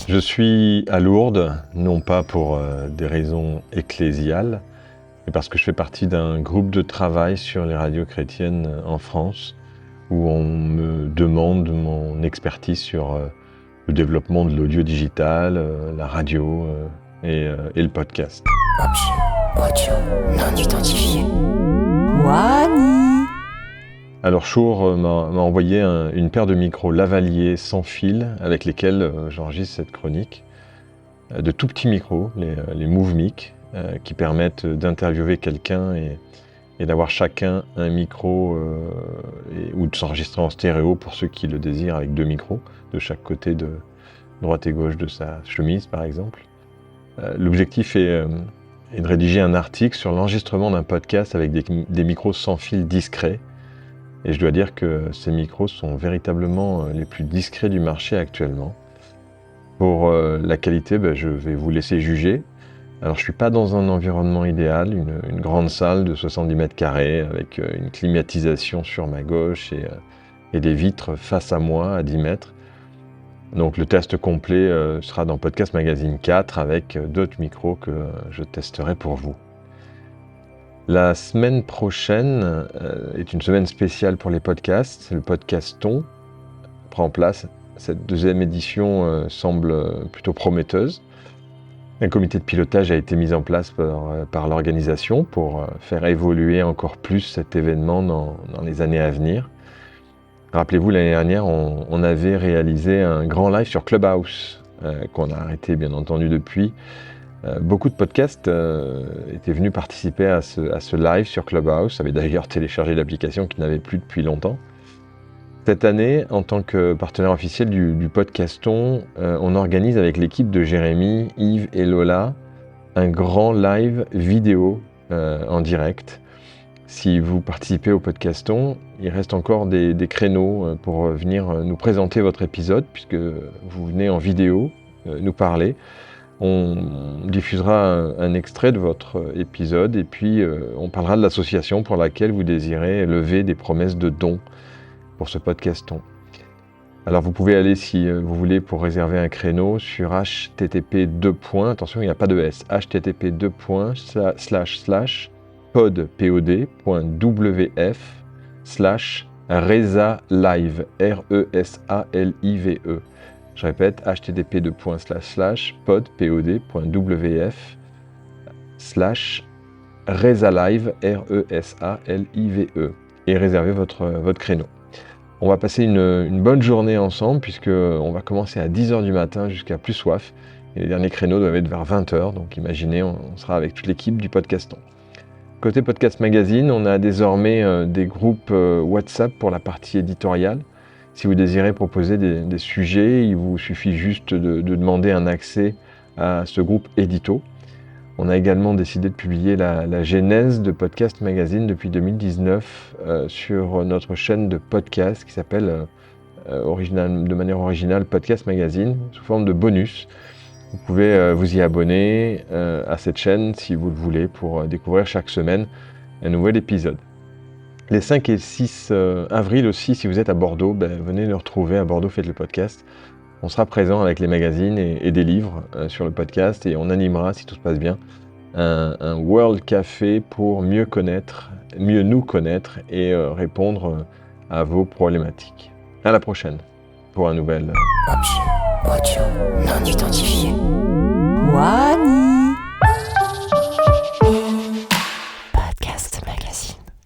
Je suis à Lourdes, non pas pour des raisons ecclésiales, mais parce que je fais partie d'un groupe de travail sur les radios chrétiennes en France, où on me demande mon expertise sur le développement de l'audio digital, la radio et le podcast. Objet audio non identifié. Wani. Alors Chour m'a envoyé une paire de micros lavaliers sans fil avec lesquels j'enregistre cette chronique. De tout petits micros, les MoveMic, qui permettent d'interviewer quelqu'un et d'avoir chacun un micro ou de s'enregistrer en stéréo pour ceux qui le désirent avec 2 micros de chaque côté de droite et gauche de sa chemise par exemple. L'objectif est de rédiger un article sur l'enregistrement d'un podcast avec des micros sans fil discrets. Et je dois dire que ces micros sont véritablement les plus discrets du marché actuellement. Pour la qualité, je vais vous laisser juger. Alors je ne suis pas dans un environnement idéal, une grande salle de 70 mètres carrés avec une climatisation sur ma gauche et des vitres face à moi à 10 mètres. Donc le test complet sera dans Podcast Magazine 4 avec d'autres micros que je testerai pour vous. La semaine prochaine est une semaine spéciale pour les podcasts. Le podcaston prend place. Cette deuxième édition semble plutôt prometteuse. Un comité de pilotage a été mis en place par l'organisation pour faire évoluer encore plus cet événement dans les années à venir. Rappelez-vous, l'année dernière, on avait réalisé un grand live sur Clubhouse, qu'on a arrêté bien entendu depuis. Beaucoup de podcasts étaient venus participer à ce live sur Clubhouse, avaient d'ailleurs téléchargé l'application qui n'avait plus depuis longtemps. Cette année, en tant que partenaire officiel du podcaston, on organise avec l'équipe de Jérémy, Yves et Lola un grand live vidéo en direct. Si vous participez au podcaston, il reste encore des créneaux pour venir nous présenter votre épisode, puisque vous venez en vidéo nous parler. On diffusera un extrait de votre épisode et puis on parlera de l'association pour laquelle vous désirez lever des promesses de dons pour ce podcaston. Alors vous pouvez aller, si vous voulez, pour réserver un créneau sur http://, attention il n'y a pas de S, http://pod.wf/resalive, RESALIVE. Je répète, http://pod.wf/resalive, RESALIVE, et réservez votre créneau. On va passer une bonne journée ensemble puisqu'on va commencer à 10h du matin jusqu'à plus soif. Et les derniers créneaux doivent être vers 20h, donc imaginez, on sera avec toute l'équipe du podcaston. Côté Podcast Magazine, on a désormais des groupes WhatsApp pour la partie éditoriale. Si vous désirez proposer des sujets, il vous suffit juste de demander un accès à ce groupe édito. On a également décidé de publier la genèse de Podcast Magazine depuis 2019 sur notre chaîne de podcast qui s'appelle de manière originale Podcast Magazine, sous forme de bonus. Vous pouvez vous y abonner à cette chaîne si vous le voulez pour découvrir chaque semaine un nouvel épisode. Les 5 et 6 avril aussi, si vous êtes à Bordeaux, venez nous retrouver à Bordeaux, faites le podcast. On sera présent avec les magazines et des livres sur le podcast et on animera, si tout se passe bien, un World Café pour mieux nous connaître et répondre à vos problématiques. À la prochaine pour un nouvel Objet audio non identifié.